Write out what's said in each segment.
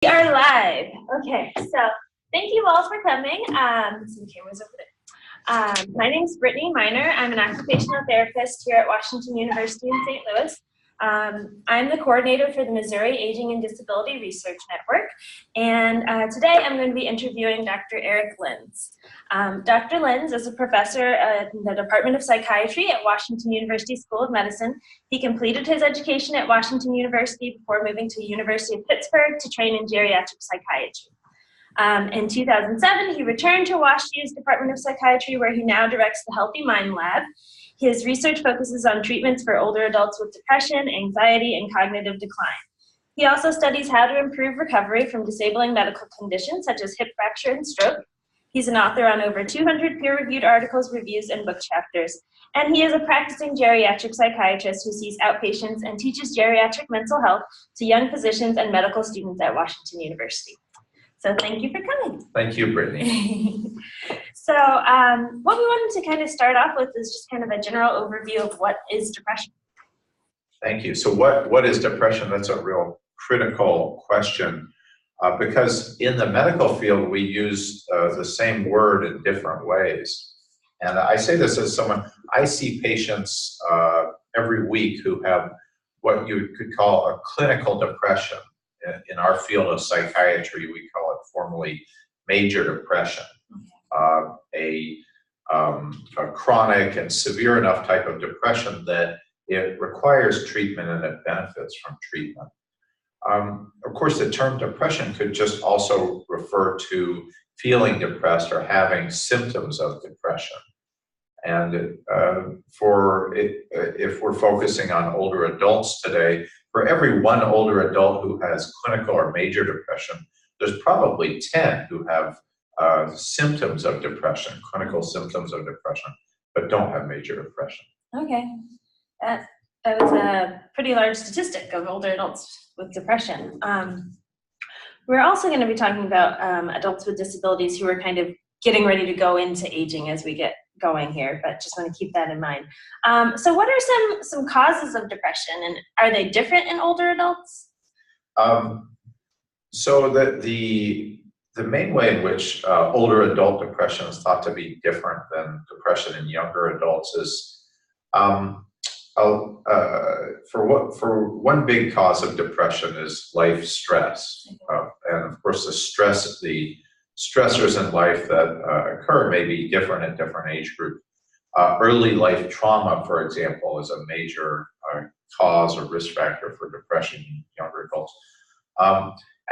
We are live. Okay, so thank you all for coming. Some cameras over there. My name is Brittany Miner. I'm an occupational therapist here at Washington University in St. Louis. I'm the coordinator for the Missouri Aging and Disability Research Network, and today I'm going to be interviewing Dr. Eric Lenze. Dr. Lenze is a professor in the Department of Psychiatry at Washington University School of Medicine. He completed his education at Washington University before moving to the University of Pittsburgh to train in geriatric psychiatry. In 2007, he returned to WashU's Department of Psychiatry, where he now directs the Healthy Mind Lab. His research focuses on treatments for older adults with depression, anxiety, and cognitive decline. He also studies how to improve recovery from disabling medical conditions such as hip fracture and stroke. He's an author on over 200 peer-reviewed articles, reviews, and book chapters. And he is a practicing geriatric psychiatrist who sees outpatients and teaches geriatric mental health to young physicians and medical students at Washington University. So thank you for coming. Thank you, Brittany. So what we wanted to kind of start off with is just kind of a general overview of what is depression. Thank you. So what is depression? That's a real critical question because in the medical field, we use the same word in different ways. And I say this as someone, I see patients every week who have what you could call a clinical depression. In our field of psychiatry, we call it formally major depression. A chronic and severe enough type of depression that it requires treatment and it benefits from treatment. Of course, the term depression could just also refer to feeling depressed or having symptoms of depression. And if we're focusing on older adults today, for every one older adult who has clinical or major depression, there's probably 10 who have symptoms of depression, clinical symptoms of depression, but don't have major depression. Okay, that was a pretty large statistic of older adults with depression. We're also going to be talking about adults with disabilities who are kind of getting ready to go into aging as we get going here, but just want to keep that in mind. So what are some causes of depression, and are they different in older adults? So the main way in which older adult depression is thought to be different than depression in younger adults is for one big cause of depression is life stress, and of course the stressors in life that occur may be different in different age groups. Early life trauma, for example, is a major cause or risk factor for depression in younger adults.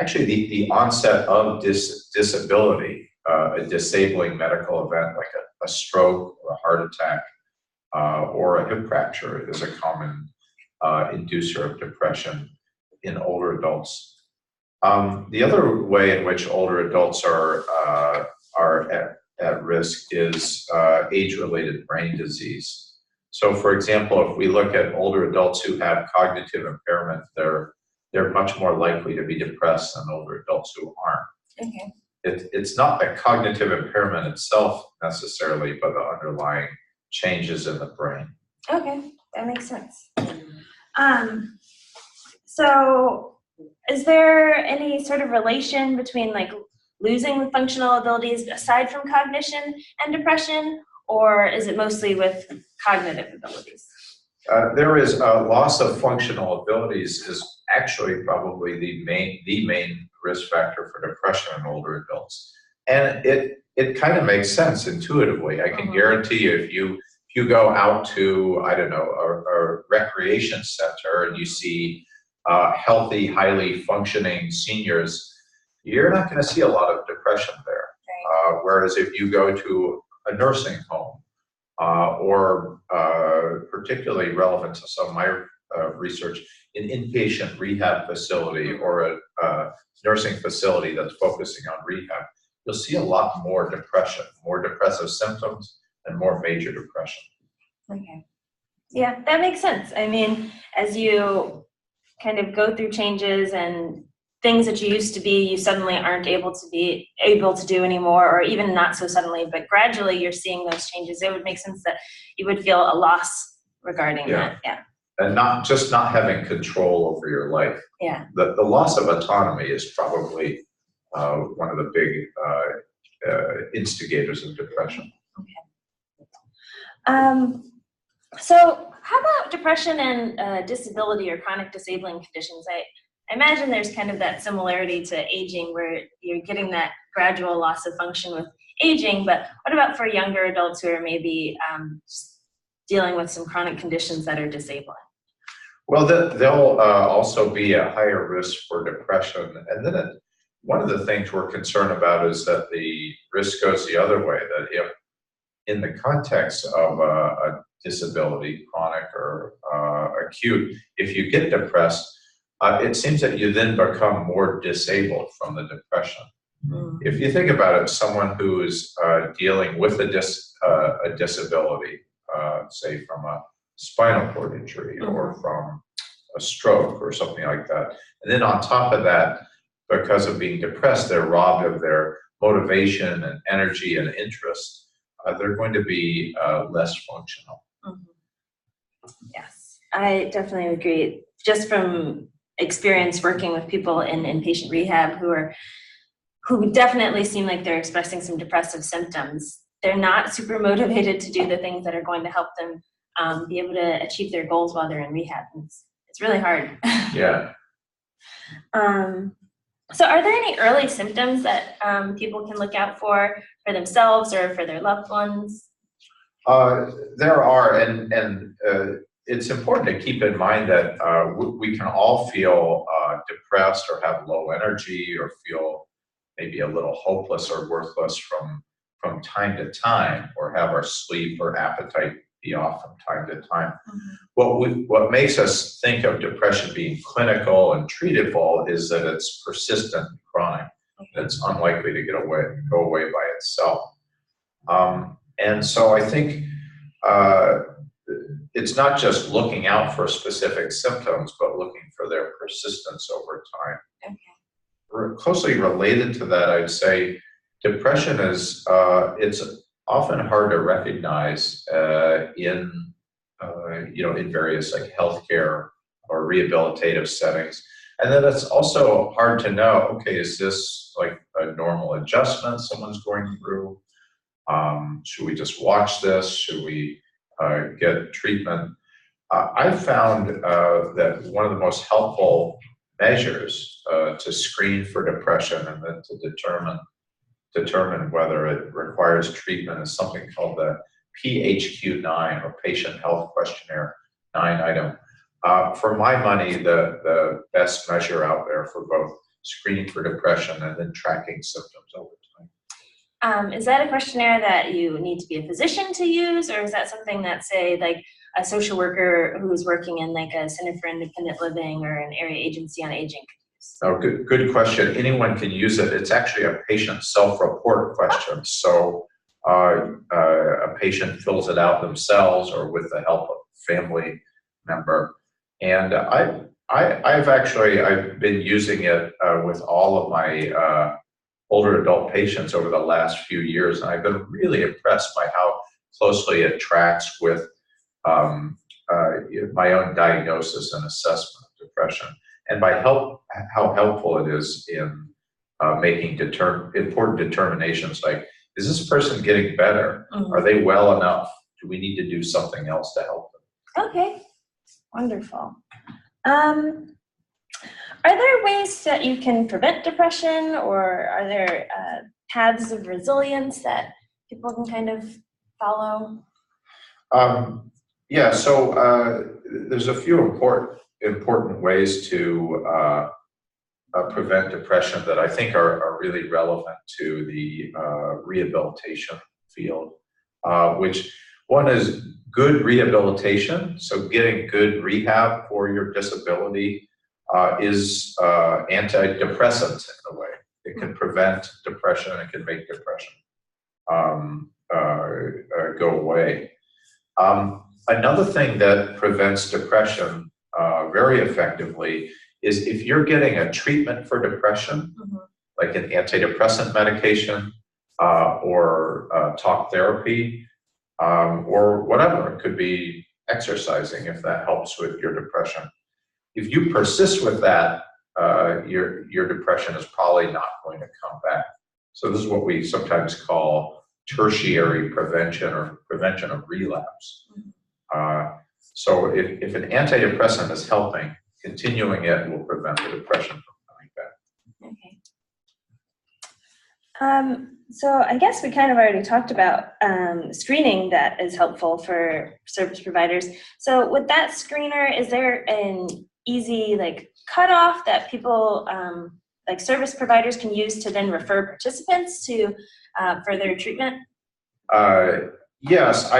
Actually, the onset of disability, a disabling medical event like a stroke or a heart attack or a hip fracture is a common inducer of depression in older adults. The other way in which older adults are at risk is age-related brain disease. So, for example, if we look at older adults who have cognitive impairment, they're much more likely to be depressed than older adults who aren't. Okay. It's not the cognitive impairment itself necessarily, but the underlying changes in the brain. Okay, that makes sense. So is there any sort of relation between like losing functional abilities aside from cognition and depression, or is it mostly with cognitive abilities? There is a loss of functional abilities is actually probably the main risk factor for depression in older adults, and it kind of makes sense intuitively. I can guarantee you, if you go out to, I don't know, a recreation center and you see healthy, highly functioning seniors, you're not going to see a lot of depression there. Right. Whereas if you go to a nursing home, or particularly relevant to some of my research, an inpatient rehab facility or a nursing facility that's focusing on rehab, you'll see a lot more depression, more depressive symptoms, and more major depression. Okay. Yeah, that makes sense. I mean, as you kind of go through changes and things that you used to be, you suddenly aren't able to do anymore, or even not so suddenly, but gradually you're seeing those changes. It would make sense that you would feel a loss regarding that. Yeah. and not having control over your life. Yeah. The loss of autonomy is probably one of the big instigators of depression. Okay. So how about depression and disability or chronic disabling conditions? I imagine there's kind of that similarity to aging where you're getting that gradual loss of function with aging, but what about for younger adults who are maybe just dealing with some chronic conditions that are disabling? Well, they'll also be at higher risk for depression. And then one of the things we're concerned about is that the risk goes the other way, that if in the context of a disability, chronic or acute, if you get depressed, it seems that you then become more disabled from the depression. Mm. If you think about it, someone who is dealing with a disability, say from a spinal cord injury or from a stroke or something like that, and then on top of that, because of being depressed, they're robbed of their motivation and energy and interest. They're going to be less functional. Mm-hmm. Yes, I definitely agree. Just from experience working with people in inpatient rehab who definitely seem like they're expressing some depressive symptoms, they're not super motivated to do the things that are going to help them be able to achieve their goals while they're in rehab. It's really hard. Yeah. So are there any early symptoms that people can look out for themselves or for their loved ones? There are, and it's important to keep in mind that we can all feel depressed or have low energy or feel maybe a little hopeless or worthless from time to time, or have our sleep or appetite be off from time to time. Mm-hmm. What makes us think of depression being clinical and treatable is that it's persistent and chronic. Okay. It's unlikely to go away by itself. And so I think it's not just looking out for specific symptoms, but looking for their persistence over time. Okay. Closely related to that, I'd say depression is, it's often hard to recognize in various like healthcare or rehabilitative settings. And then it's also hard to know, okay, is this like a normal adjustment someone's going through? Should we just watch this? Should we get treatment? I've found that one of the most helpful measures to screen for depression and then to determine whether it requires treatment is something called the PHQ-9, or Patient Health Questionnaire 9-item. For my money, the best measure out there for both screening for depression and then tracking symptoms over time. Is that a questionnaire that you need to be a physician to use, or is that something that, say, like a social worker who's working in like a Center for Independent Living or an area agency on aging could use? Oh, good question. Anyone can use it. It's actually a patient self-report question. So a patient fills it out themselves or with the help of a family member. And I've been using it with all of my older adult patients over the last few years, and I've been really impressed by how closely it tracks with my own diagnosis and assessment of depression, and by how helpful it is in making important determinations like, is this person getting better? Mm-hmm. Are they well enough? Do we need to do something else to help them? Okay, wonderful. Are there ways that you can prevent depression, or are there paths of resilience that people can kind of follow? Yeah, so there's a few important ways to prevent depression that I think are really relevant to the rehabilitation field, which one is good rehabilitation. So getting good rehab for your disability is antidepressant in a way. It can prevent depression. It can make depression go away. Another thing that prevents depression very effectively is if you're getting a treatment for depression, mm-hmm. like an antidepressant medication or talk therapy or whatever. It could be exercising if that helps with your depression. If you persist with that, your depression is probably not going to come back. So this is what we sometimes call tertiary prevention or prevention of relapse. So if an antidepressant is helping, continuing it will prevent the depression from coming back. Okay. So I guess we kind of already talked about screening that is helpful for service providers. So with that screener, is there an easy cutoff that people like service providers can use to then refer participants to further treatment? Yes,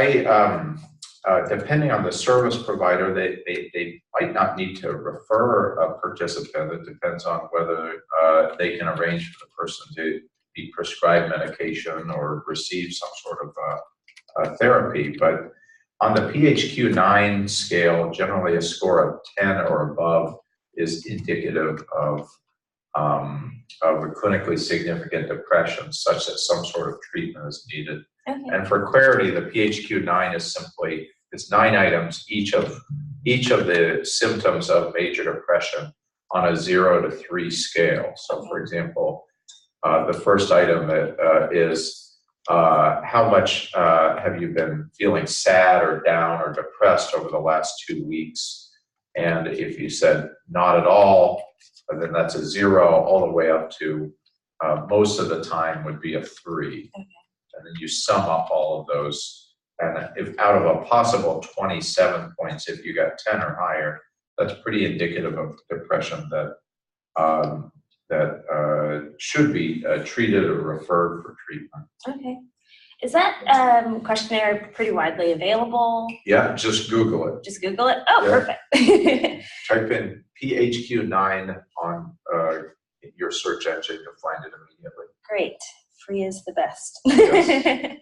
depending on the service provider, they might not need to refer a participant. It depends on whether they can arrange for the person to be prescribed medication or receive some sort of therapy. But on the PHQ-9 scale, generally a score of 10 or above is indicative of a clinically significant depression, such that some sort of treatment is needed. Okay. And for clarity, the PHQ-9 is simply, it's 9 items, each of the symptoms of major depression on a 0 to 3 scale. So for example, the first item is how much have you been feeling sad or down or depressed over the last 2 weeks? And if you said not at all, then that's a 0 all the way up to most of the time would be a 3. Okay. And then you sum up all of those. And if out of a possible 27 points, if you got 10 or higher, that's pretty indicative of depression that should be treated or referred for treatment. Okay. Is that questionnaire pretty widely available? Yeah, just Google it. Just Google it? Oh, yeah. Perfect. Type in PHQ-9 on your search engine, you'll find it immediately. Great. Free is the best. Yes.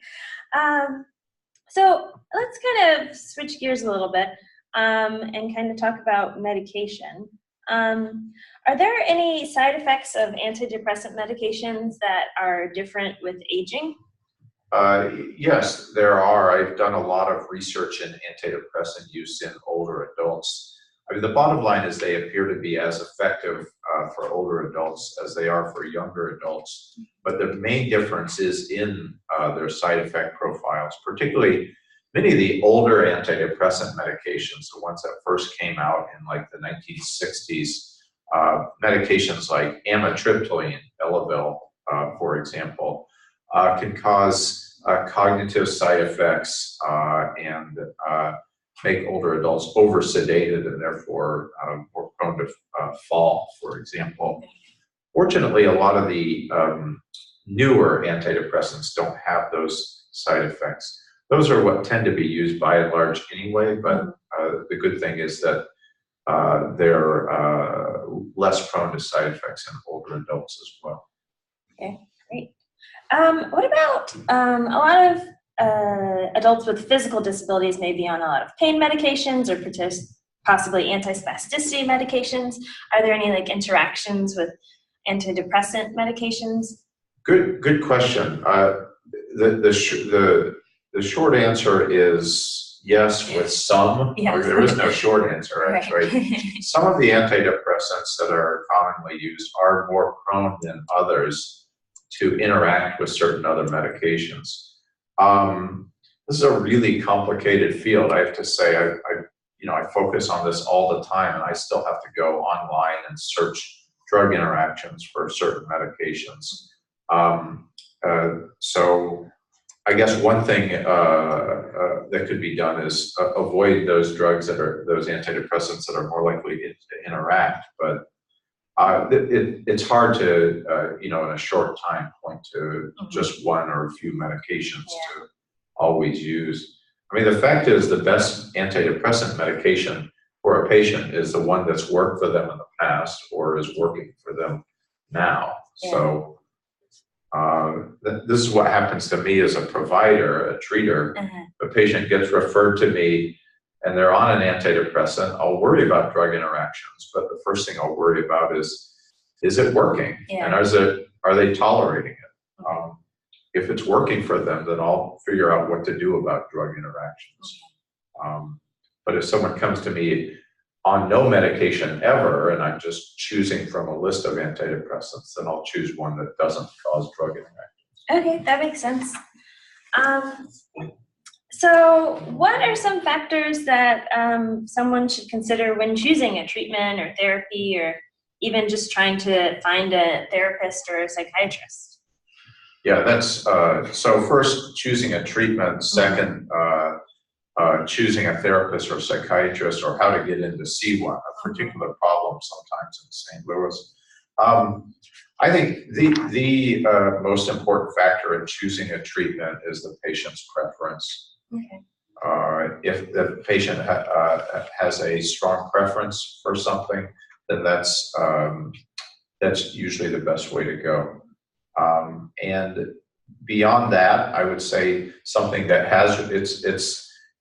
So let's kind of switch gears a little bit and kind of talk about medication. Are there any side effects of antidepressant medications that are different with aging? Yes, there are. I've done a lot of research in antidepressant use in older adults. I mean, the bottom line is they appear to be as effective for older adults as they are for younger adults. But the main difference is in their side effect profiles, particularly many of the older antidepressant medications, the ones that first came out in like the 1960s, medications like amitriptyline, Elavil, for example, can cause cognitive side effects and make older adults over-sedated and therefore more prone to fall, for example. Fortunately, a lot of the newer antidepressants don't have those side effects. Those are what tend to be used by and large anyway, but the good thing is that they're less prone to side effects in older adults as well. Okay, great. What about a lot of adults with physical disabilities may be on a lot of pain medications or possibly anti-spasticity medications? Are there any interactions with antidepressant medications? Good question. The short answer is yes, with some. Yes. There is no short answer, actually. Right. Some of the antidepressants that are commonly used are more prone than others to interact with certain other medications. This is a really complicated field. I have to say, I focus on this all the time, and I still have to go online and search drug interactions for certain medications. So I guess one thing that could be done is avoid those drugs those antidepressants that are more likely to interact. But it's hard to, in a short time, point to just one or a few medications to always use. I mean, the fact is the best antidepressant medication for a patient is the one that's worked for them in the past or is working for them now. Yeah. So this is what happens to me as a provider, a treater. The patient gets referred to me and they're on an antidepressant. I'll worry about drug interactions, but the first thing I'll worry about is it working? Yeah. And are they tolerating it? If it's working for them, then I'll figure out what to do about drug interactions. But if someone comes to me on no medication ever, and I'm just choosing from a list of antidepressants, then I'll choose one that doesn't cause drug interactions. Okay, that makes sense. So what are some factors that someone should consider when choosing a treatment or therapy, or even just trying to find a therapist or a psychiatrist? Yeah, that's so first choosing a treatment, second choosing a therapist or psychiatrist, or how to get in to see one, a particular problem sometimes in St. Louis. I think the most important factor in choosing a treatment is the patient's preference. Okay. If the patient has a strong preference for something, then that's usually the best way to go. And beyond that, I would say something that has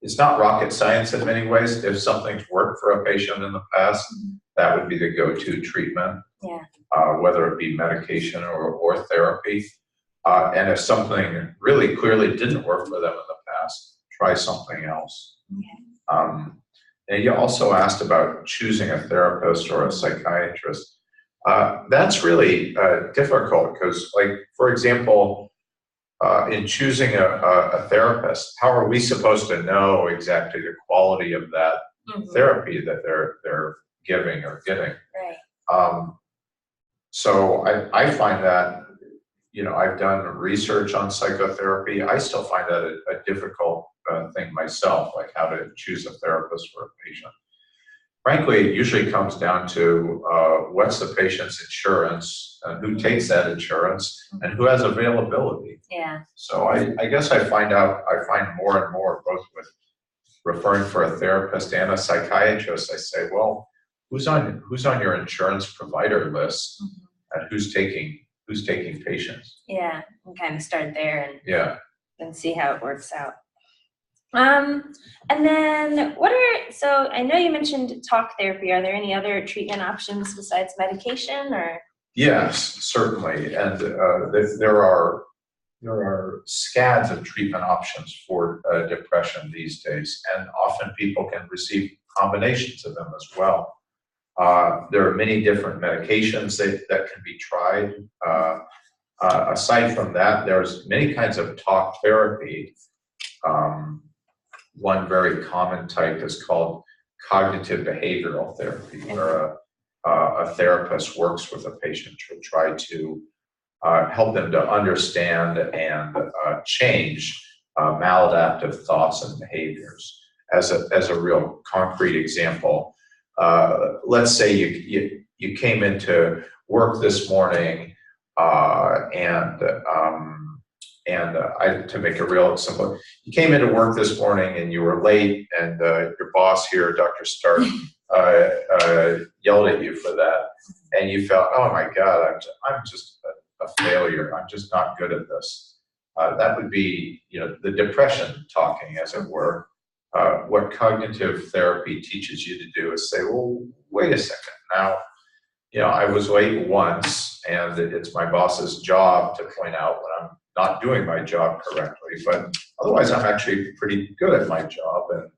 it's not rocket science in many ways. If something's worked for a patient in the past, that would be the go-to treatment. Yeah. Whether it be medication or therapy. And if something really clearly didn't work for them in the past, try something else. Okay. And you also asked about choosing a therapist or a psychiatrist. That's really difficult because, like, for example, in choosing a therapist, how are we supposed to know exactly the quality of that therapy that they're giving or getting? Right. So I find that, I've done research on psychotherapy. I still find that a difficult thing myself, like how to choose a therapist for a patient. Frankly, it usually comes down to what's the patient's insurance, and who takes that insurance, and who has availability. Yeah. So I guess I find more and more, both with referring for a therapist and a psychiatrist, I say, well, who's on your insurance provider list, and who's taking patients? Yeah, and kind of start there and see how it works out. And then so I know you mentioned talk therapy. Are there any other treatment options besides medication, or? Yes, certainly. And there are scads of treatment options for depression these days, and often people can receive combinations of them as well. There are many different medications that can be tried. Aside from that, there's many kinds of talk therapy. One very common type is called cognitive behavioral therapy, where a therapist works with a patient to try to help them to understand and change maladaptive thoughts and behaviors. As a real concrete example, let's say you came into work this morning to make it real simple, you came into work this morning and you were late, and your boss here, Dr. Stark, yelled at you for that, and you felt, oh my God, I'm just a failure. I'm just not good at this. That would be, the depression talking, as it were. What cognitive therapy teaches you to do is say, well, wait a second. Now, I was late once, and it's my boss's job to point out when I'm not doing my job correctly, but otherwise I'm actually pretty good at my job. And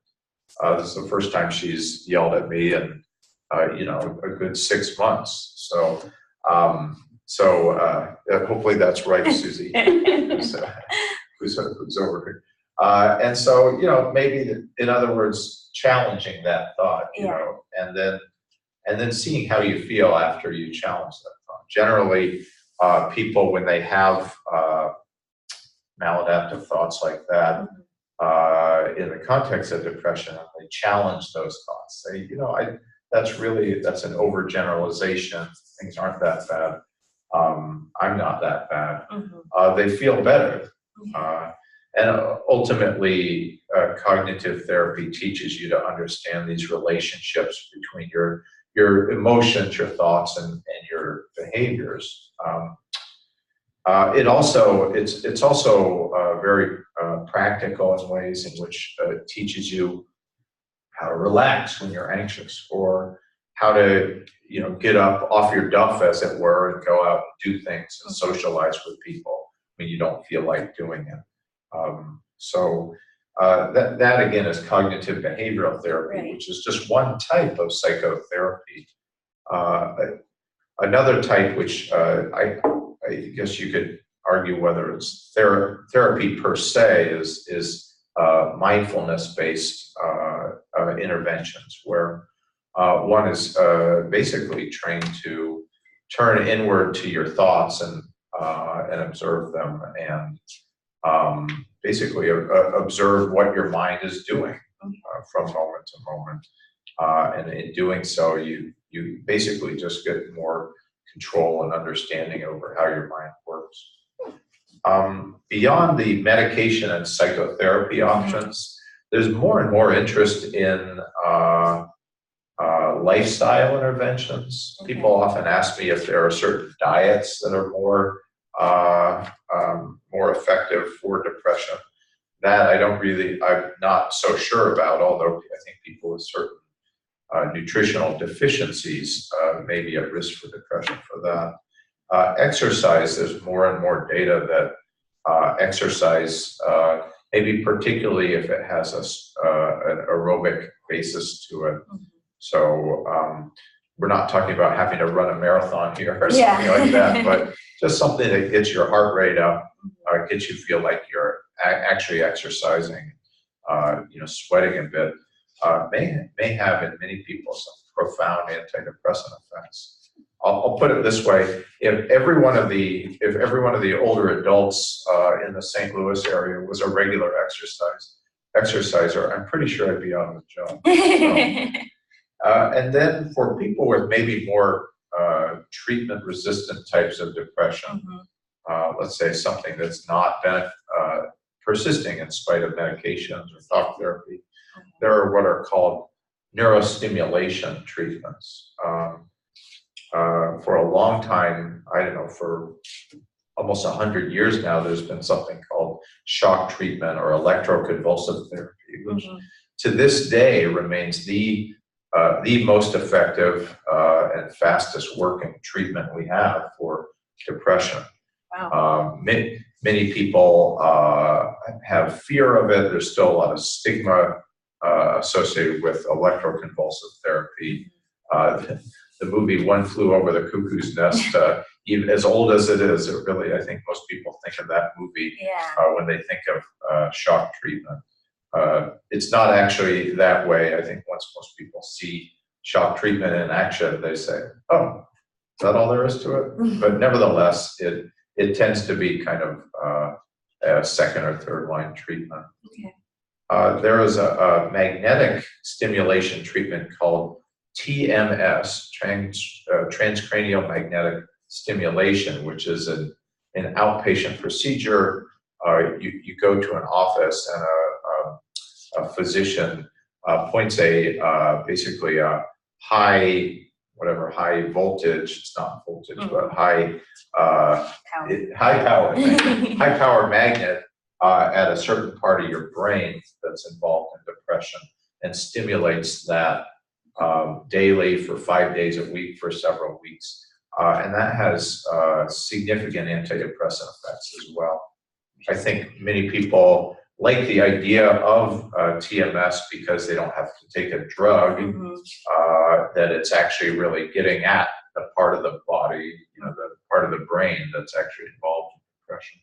this is the first time she's yelled at me in, a good 6 months. So hopefully that's right, Susie, who's over here. And so, maybe, in other words, challenging that thought, and then seeing how you feel after you challenge that thought. Generally, people, when they have maladaptive thoughts like that, in the context of depression, they challenge those thoughts. Say, that's an overgeneralization. Things aren't that bad. I'm not that bad. They feel better. And ultimately, cognitive therapy teaches you to understand these relationships between your emotions, your thoughts, and your behaviors. It's also very practical in ways in which it teaches you how to relax when you're anxious, or how to get up off your duff, as it were, and go out and do things and socialize with people when you don't feel like doing it. That again is cognitive behavioral therapy, Right. which is just one type of psychotherapy. Uh, Another type, which I guess you could argue whether it's therapy per se, is mindfulness-based interventions, where one is basically trained to turn inward to your thoughts and observe them, and basically observe what your mind is doing from moment to moment. And in doing so, you basically just get more control and understanding over how your mind works. Beyond the medication and psychotherapy options, there's more and more interest in lifestyle interventions. Okay. People often ask me if there are certain diets that are more effective for depression. That I'm not so sure about, although I think people with certain nutritional deficiencies may be at risk for depression for that. Exercise, there's more and more data that exercise, maybe particularly if it has an aerobic basis to it. So we're not talking about having to run a marathon here or something like that, but just something that gets your heart rate up, gets you feel like you're actually exercising, sweating a bit, may have in many people some profound antidepressant effects. I'll put it this way: if every one of the older adults in the St. Louis area was a regular exerciser, I'm pretty sure I'd be out of a job. So, and then for people with maybe more treatment-resistant types of depression, let's say something that's not been persisting in spite of medications or talk therapy, there are what are called neurostimulation treatments. For a long time, I don't know, for almost 100 years now, there's been something called shock treatment or electroconvulsive therapy, which to this day remains the most effective and fastest working treatment we have for depression. Wow. Many people have fear of it. There's still a lot of stigma associated with electroconvulsive therapy. The movie One Flew Over the Cuckoo's Nest, even as old as it is, it really, I think most people think of that movie when they think of shock treatment. It's not actually that way. I think once most people see shock treatment in action, they say, oh, is that all there is to it? But nevertheless, it tends to be kind of a second or third line treatment. There is a magnetic stimulation treatment called TMS, transcranial magnetic stimulation, which is an outpatient procedure. You go to an office and a physician points basically a high voltage, it's not voltage, but high power magnet at a certain part of your brain that's involved in depression, and stimulates that daily for 5 days a week for several weeks. And that has significant antidepressant effects as well. I think many people like the idea of TMS because they don't have to take a drug, that it's actually really getting at the part of the body, the part of the brain that's actually involved in depression.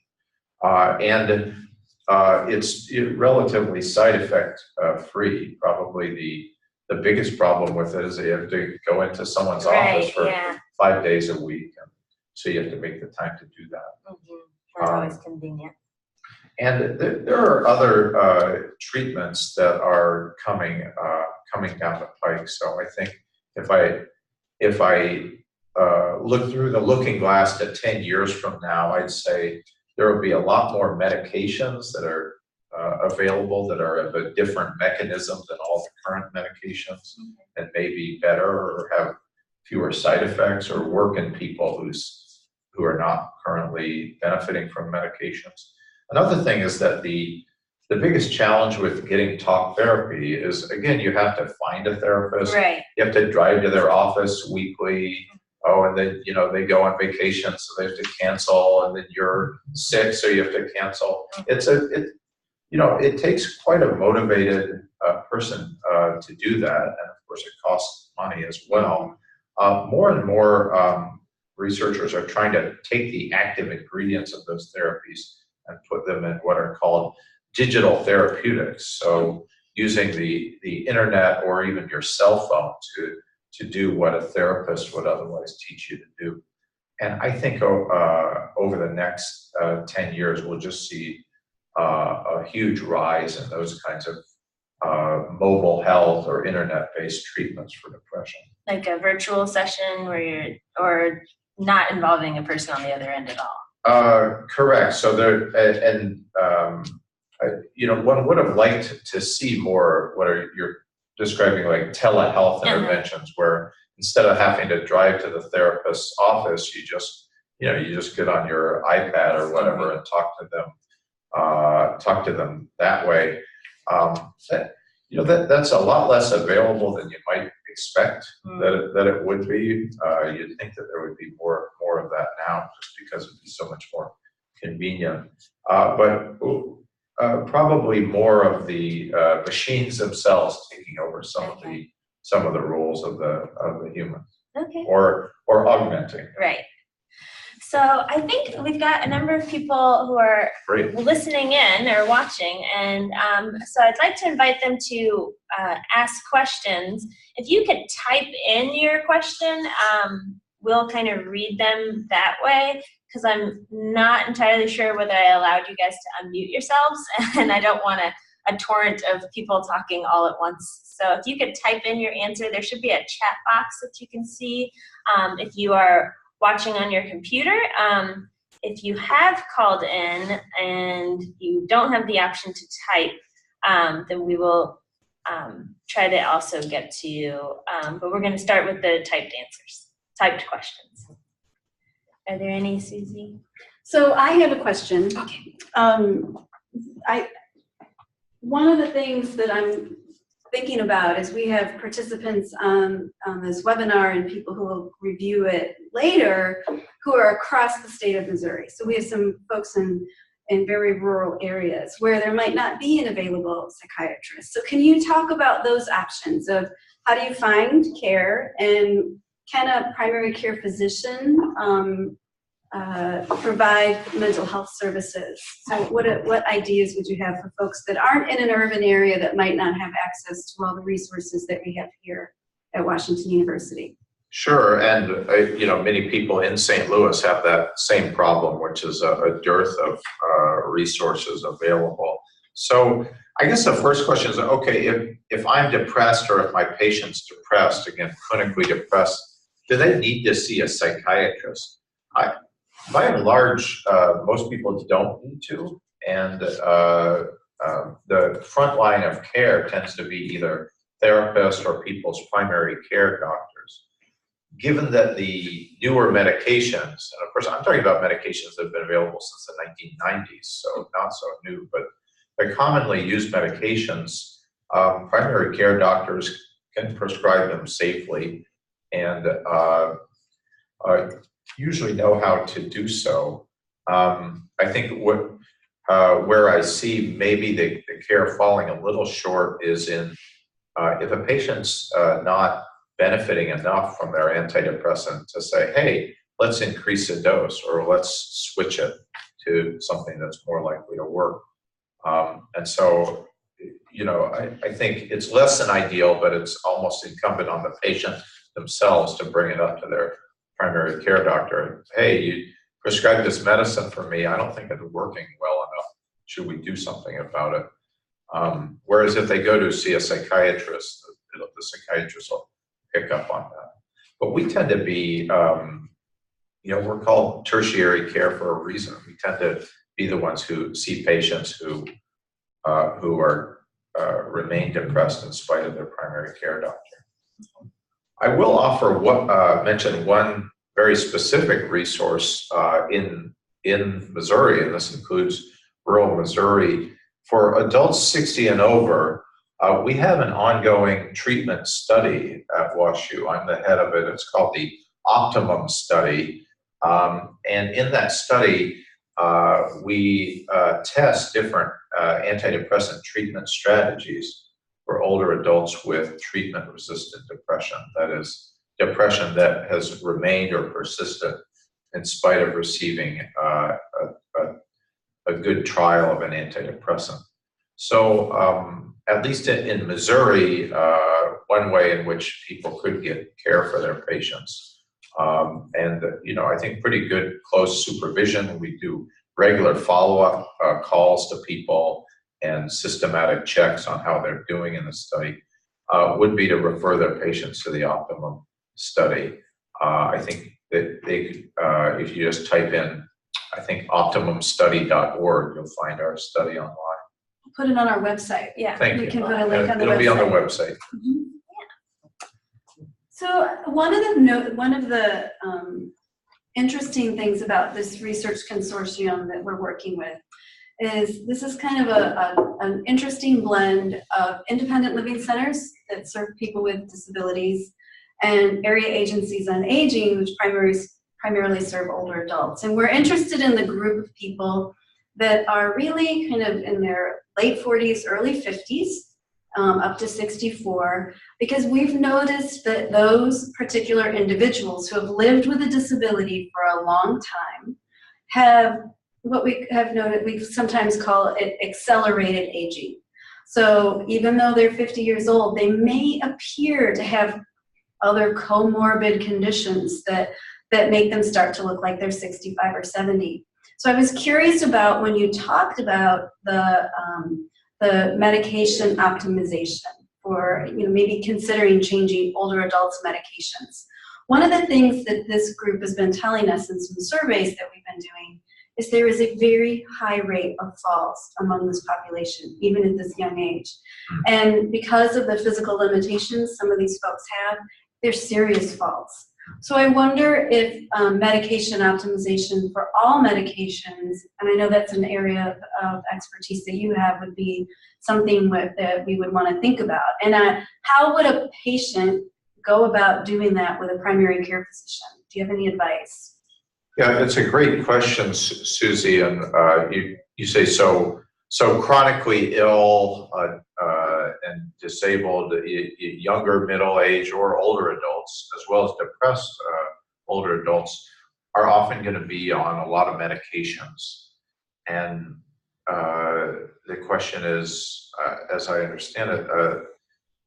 And it's relatively side effect free. Probably the biggest problem with it is that you have to go into someone's office for 5 days a week, and so you have to make the time to do that. Not always convenient. And there are other treatments that are coming down the pike. So I think if I look through the looking glass to 10 years from now, I'd say there will be a lot more medications that are available that are of a different mechanism than all the current medications, and maybe better or have fewer side effects or work in people who are not currently benefiting from medications. Another thing is that the biggest challenge with getting talk therapy is, again, you have to find a therapist. Right. You have to drive to their office weekly. Oh, and then, they go on vacation, so they have to cancel, and then you're sick, so you have to cancel. it takes quite a motivated person to do that, and of course it costs money as well. More and more researchers are trying to take the active ingredients of those therapies and put them in what are called digital therapeutics. So using the internet or even your cell phone to do what a therapist would otherwise teach you to do. And I think over the next 10 years, we'll just see a huge rise in those kinds of mobile health or internet-based treatments for depression. Like a virtual session or not involving a person on the other end at all. Correct. So one would have liked to see more what you're describing like telehealth interventions, where instead of having to drive to the therapist's office, you just get on your iPad or whatever and talk to them that way. That's a lot less available than you might expect that it would be. You'd think that there would be more of that now, just because it'd be so much more convenient. But probably more of the machines themselves taking over some of the roles of the humans, or augmenting. Right. So I think we've got a number of people who are listening in or watching, and so I'd like to invite them to ask questions. If you could type in your question, we'll kind of read them that way, because I'm not entirely sure whether I allowed you guys to unmute yourselves, and I don't want a torrent of people talking all at once. So if you could type in your answer, there should be a chat box that you can see if you are watching on your computer. If you have called in and you don't have the option to type, then we will try to also get to you. But we're going to start with the typed questions. Are there any, Susie? So I have a question. Okay. One of the things that I'm thinking about is we have participants on this webinar and people who will review it later who are across the state of Missouri. So we have some folks in very rural areas where there might not be an available psychiatrist. So can you talk about those options of how do you find care, and can a primary care physician provide mental health services? So what ideas would you have for folks that aren't in an urban area that might not have access to all the resources that we have here at Washington University? Sure, and many people in St. Louis have that same problem, which is a dearth of resources available. So I guess the first question is, okay, if I'm depressed or if my patient's depressed, again, clinically depressed, do they need to see a psychiatrist? By and large, most people don't need to, and the front line of care tends to be either therapists or people's primary care doctors. Given that the newer medications, and of course I'm talking about medications that have been available since the 1990s, so not so new, but the commonly used medications, primary care doctors can prescribe them safely and usually know how to do so. I think where I see maybe the care falling a little short is in if a patient's not benefiting enough from their antidepressant to say, hey, let's increase the dose or let's switch it to something that's more likely to work. And so, I think it's less than ideal, but it's almost incumbent on the patient themselves to bring it up to their primary care doctor. Hey, you prescribed this medicine for me. I don't think it's working well enough. Should we do something about it? Whereas if they go to see a psychiatrist, the psychiatrist will pick up on that. But we tend to be, we're called tertiary care for a reason. We tend to be the ones who see patients who are remain depressed in spite of their primary care doctor. I will mention one very specific resource in Missouri, and this includes rural Missouri. For adults 60 and over, we have an ongoing treatment study at WashU. I'm the head of it. It's called the Optimum Study. And in that study, we test different antidepressant treatment strategies for older adults with treatment-resistant depression. That is, depression that has remained or persisted in spite of receiving a good trial of an antidepressant. So at least in Missouri, one way in which people could get care for their patients, and I think pretty good close supervision. We do regular follow-up calls to people and systematic checks on how they're doing in the study, would be to refer their patients to the Optimum study. I think that they could, if you just type in, I think optimumstudy.org, you'll find our study online. Put it on our website. Yeah. Thank We you. can put a link on the It'll website. be on the website. Mhm. So one of the interesting things about this research consortium that we're working with is this is kind of an interesting blend of independent living centers that serve people with disabilities and area agencies on aging, which primarily serve older adults. And we're interested in the group of people that are really kind of in their late 40s, early 50s, up to 64, because we've noticed that those particular individuals who have lived with a disability for a long time have what we have noted, we sometimes call it accelerated aging. So even though they're 50 years old, they may appear to have other comorbid conditions that make them start to look like they're 65 or 70. So I was curious about when you talked about the medication optimization for maybe considering changing older adults' medications. One of the things that this group has been telling us in some surveys that we've been doing is there is a very high rate of falls among this population, even at this young age. And because of the physical limitations some of these folks have, they're serious falls. So I wonder if medication optimization for all medications, and I know that's an area of expertise that you have, would be something that we would want to think about. And how would a patient go about doing that with a primary care physician? Do you have any advice? Yeah, it's a great question, Susie. And you say so chronically ill and disabled, younger, middle age, or older adults, as well as depressed older adults, are often going to be on a lot of medications. And the question is, as I understand it,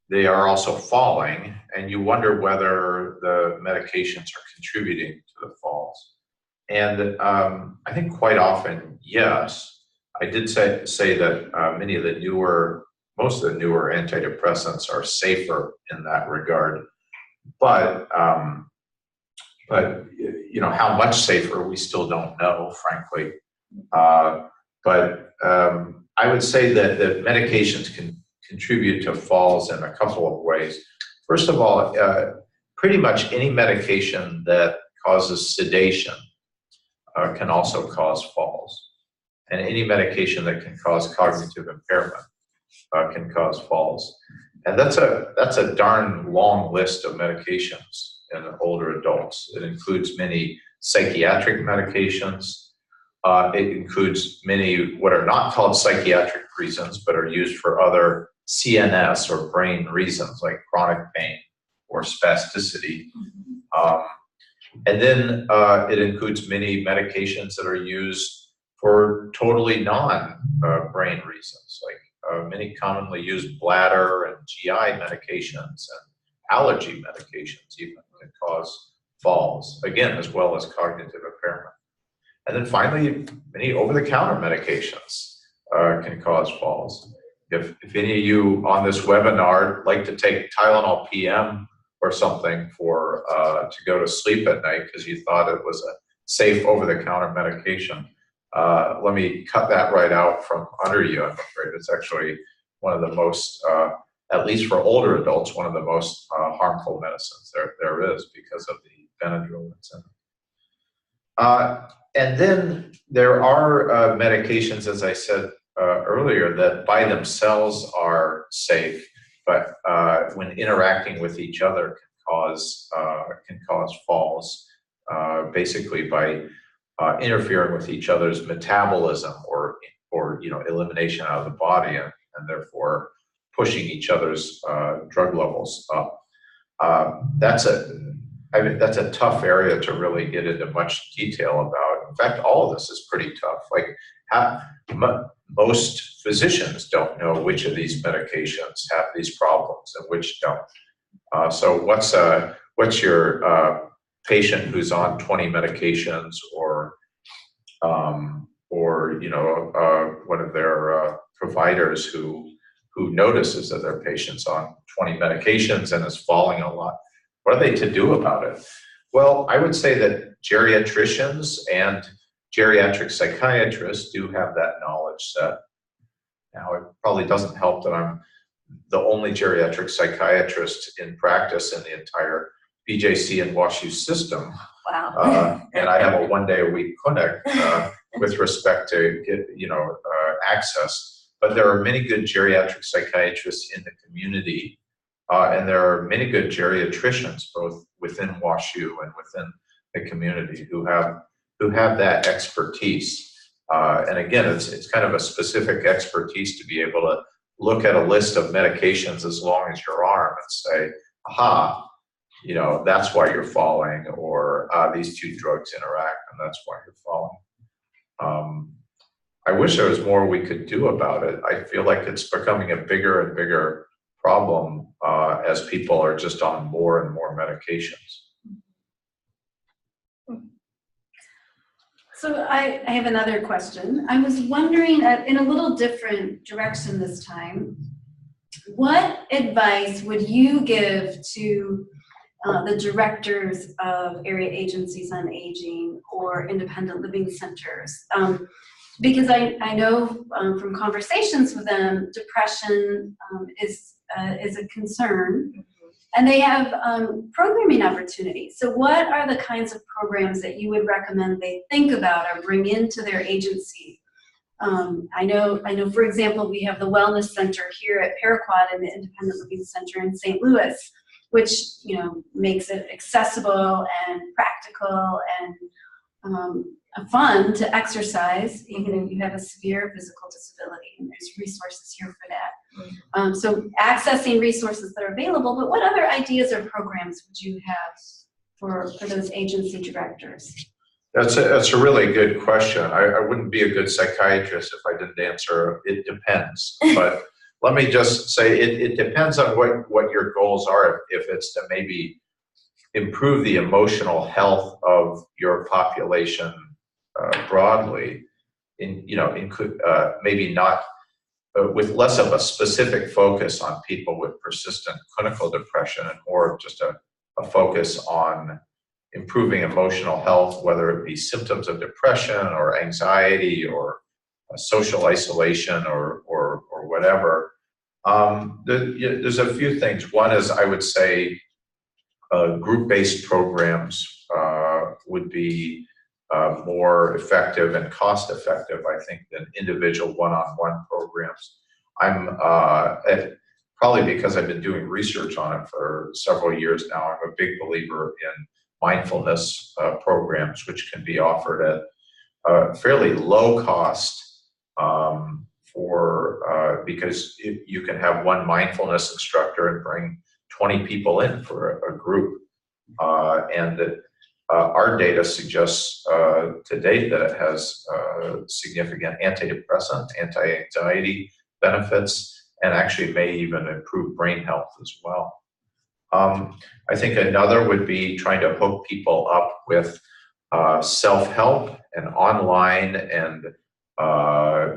they are also falling, and you wonder whether the medications are contributing to the falls. And I think quite often, yes. I did say that most of the newer antidepressants are safer in that regard. But how much safer, we still don't know, frankly. But I would say that medications can contribute to falls in a couple of ways. First of all, pretty much any medication that causes sedation can also cause falls. And any medication that can cause cognitive impairment can cause falls. And that's a darn long list of medications in older adults. It includes many psychiatric medications. It includes many what are not called psychiatric reasons, but are used for other CNS or brain reasons, like chronic pain or spasticity. And then it includes many medications that are used for totally non-brain reasons, like many commonly used bladder and GI medications and allergy medications even can cause falls, again, as well as cognitive impairment. And then finally, many over-the-counter medications can cause falls. If any of you on this webinar like to take Tylenol PM or something for to go to sleep at night because you thought it was a safe over-the-counter medication, let me cut that right out from under you. I'm afraid it's actually one of the most, at least for older adults, one of the most harmful medicines there is because of the Benadryl that's in it. And then there are medications, as I said earlier, that by themselves are safe, but when interacting with each other can cause falls, basically by interfering with each other's metabolism or elimination out of the body, and therefore pushing each other's drug levels up. That's a tough area to really get into much detail about. In fact, all of this is pretty tough. Like most physicians don't know which of these medications have these problems and which don't. So what's your patient who's on 20 medications, or one of their providers who notices that their patient's on 20 medications and is falling a lot? What are they to do about it? Well, I would say that geriatricians and geriatric psychiatrists do have that knowledge set. Now, it probably doesn't help that I'm the only geriatric psychiatrist in practice in the entire BJC and WashU system. Wow. And I have a one-day-a-week clinic with respect to access. But there are many good geriatric psychiatrists in the community, and there are many good geriatricians both within WashU and within the community who have that expertise. And again, it's kind of a specific expertise to be able to look at a list of medications as long as your arm and say, aha, that's why you're falling, or these two drugs interact and that's why you're falling. I wish there was more we could do about it. I feel like it's becoming a bigger and bigger problem as people are just on more and more medications. So I have another question. I was wondering, in a little different direction this time, what advice would you give to the directors of area agencies on aging or independent living centers? Because I know from conversations with them, depression is a concern, and they have programming opportunities. So what are the kinds of programs that you would recommend they think about or bring into their agency? I know, for example, we have the Wellness Center here at Paraquat and the Independent Living Center in St. Louis, which makes it accessible and practical and fun to exercise, even if you have a severe physical disability, and there's resources here for that. So accessing resources that are available, but what other ideas or programs would you have for those agency directors? That's a really good question. I wouldn't be a good psychiatrist if I didn't answer, it depends. But let me just say, it depends on what your goals are. If it's to maybe improve the emotional health of your population broadly, maybe not with less of a specific focus on people with persistent clinical depression and more of just a focus on improving emotional health, whether it be symptoms of depression or anxiety or social isolation or whatever. There's a few things. One is, I would say, group-based programs would be more effective and cost-effective, I think, than individual one-on-one programs. Probably because I've been doing research on it for several years now, I'm a big believer in mindfulness programs, which can be offered at fairly low cost because you can have one mindfulness instructor and bring 20 people in for a group. And that our data suggests to date that it has significant antidepressant, anti-anxiety benefits, and actually may even improve brain health as well. I think another would be trying to hook people up with self-help and online and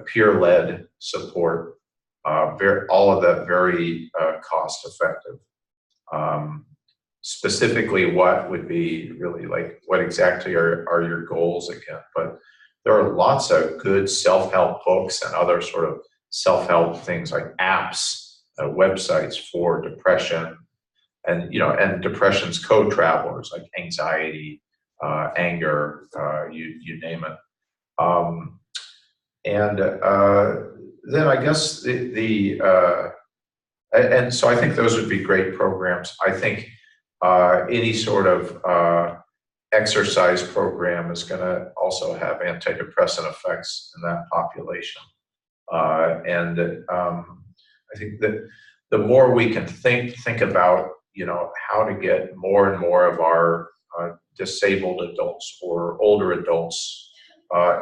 peer-led support. All of that very cost-effective. Specifically, what would be really what exactly are your goals again? But there are lots of good self-help books and other sort of self-help things like apps, websites for depression, and depression's co-travelers like anxiety, anger, you name it. Then I guess and so I think those would be great programs. I think any sort of exercise program is going to also have antidepressant effects in that population. I think that the more we can think about, how to get more and more of our disabled adults or older adults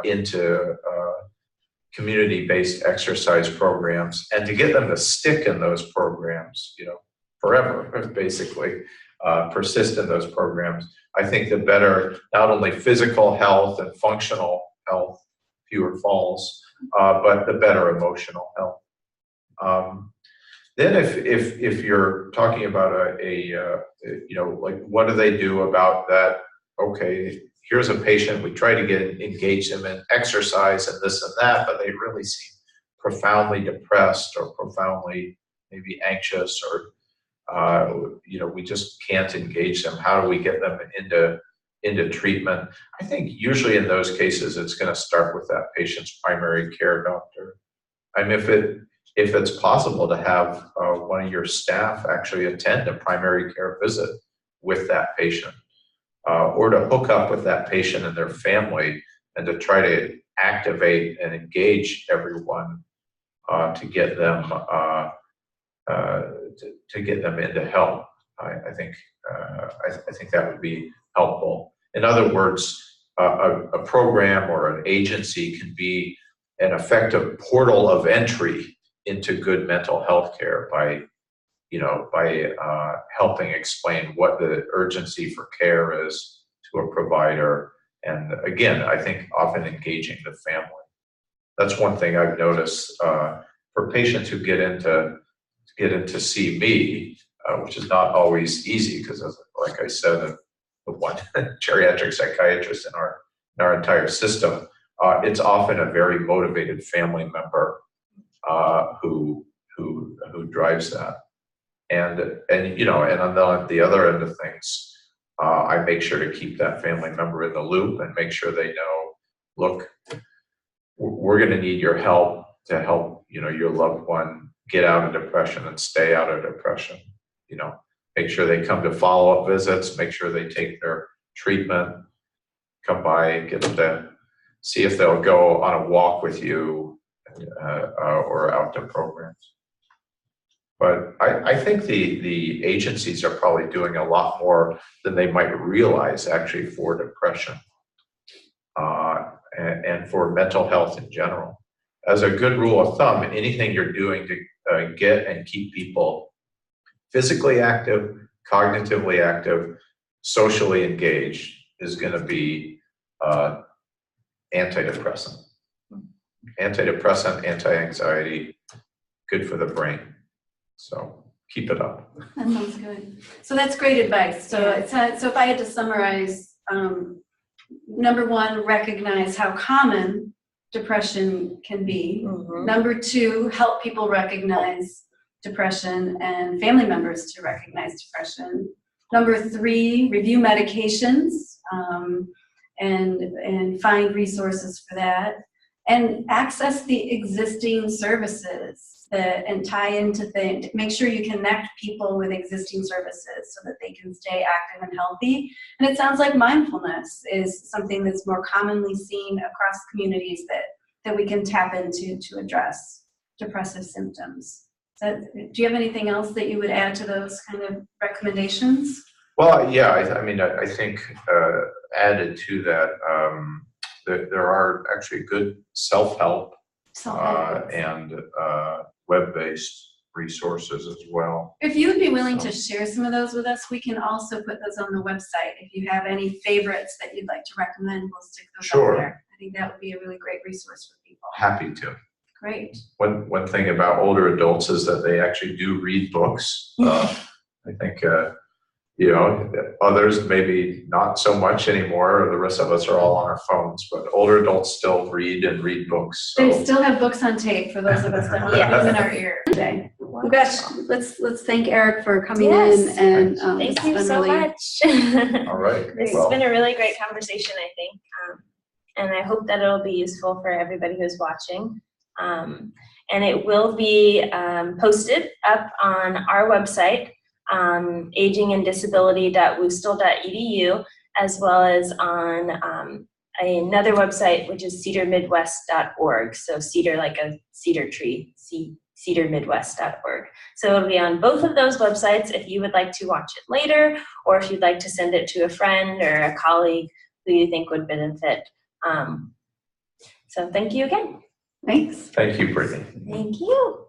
into community-based exercise programs, and to get them to stick in those programs, forever, basically, persist in those programs. I think the better, not only physical health and functional health, fewer falls, but the better emotional health. Then if you're talking about like what do they do about that? Okay, here's a patient, we try to engage them in exercise and this and that, but they really seem profoundly depressed or profoundly maybe anxious, or we just can't engage them. How do we get them into treatment? I think usually in those cases, it's going to start with that patient's primary care doctor. I mean, if it's possible to have one of your staff actually attend a primary care visit with that patient, or to hook up with that patient and their family, and to try to activate and engage everyone to get them into help. I think that would be helpful. In other words, a program or an agency can be an effective portal of entry into good mental health care by helping explain what the urgency for care is to a provider. And again, I think often engaging the family. That's one thing I've noticed for patients who get in to see me, which is not always easy, because like I said, the one geriatric psychiatrist in our entire system, it's often a very motivated family member who drives that. And on the other end of things, I make sure to keep that family member in the loop and make sure they know, look, we're going to need your help to help your loved one get out of depression and stay out of depression. Make sure they come to follow-up visits, make sure they take their treatment, come by, get them to see if they'll go on a walk with you, or out to programs. But I think the agencies are probably doing a lot more than they might realize actually for depression and for mental health in general. As a good rule of thumb, anything you're doing to get and keep people physically active, cognitively active, socially engaged is going to be antidepressant. Antidepressant, anti-anxiety, good for the brain. So keep it up. That sounds good. So that's great advice. So if I had to summarize, number one, recognize how common depression can be. Mm-hmm. Number two, help people recognize depression and family members to recognize depression. Number three, review medications and find resources for that. And access the existing services and tie into things. Make sure you connect people with existing services so that they can stay active and healthy. And it sounds like mindfulness is something that's more commonly seen across communities that we can tap into to address depressive symptoms. Do you have anything else that you would add to those kind of recommendations? Well, yeah, I think added to that, there are actually good self-help and web-based resources as well. If you would be willing to share some of those with us, we can also put those on the website. If you have any favorites that you'd like to recommend, we'll stick those up there. I think that would be a really great resource for people. Happy to. Great. One thing about older adults is that they actually do read books. I think others maybe not so much anymore. The rest of us are all on our phones, but older adults still read books. So. They still have books on tape for those of us that have them in our ear today. Well, gosh, let's thank Eric for coming in, and thank you so much. All right. This has been a really great conversation, I think, and I hope that it'll be useful for everybody who's watching. And it will be posted up on our website, aginganddisability.woostel.edu, as well as on another website, which is cedarmidwest.org. So cedar like a cedar tree, cedarmidwest.org. So it'll be on both of those websites if you would like to watch it later, or if you'd like to send it to a friend or a colleague who you think would benefit. So thank you again. Thanks. Thank you, Brittany. Thank you.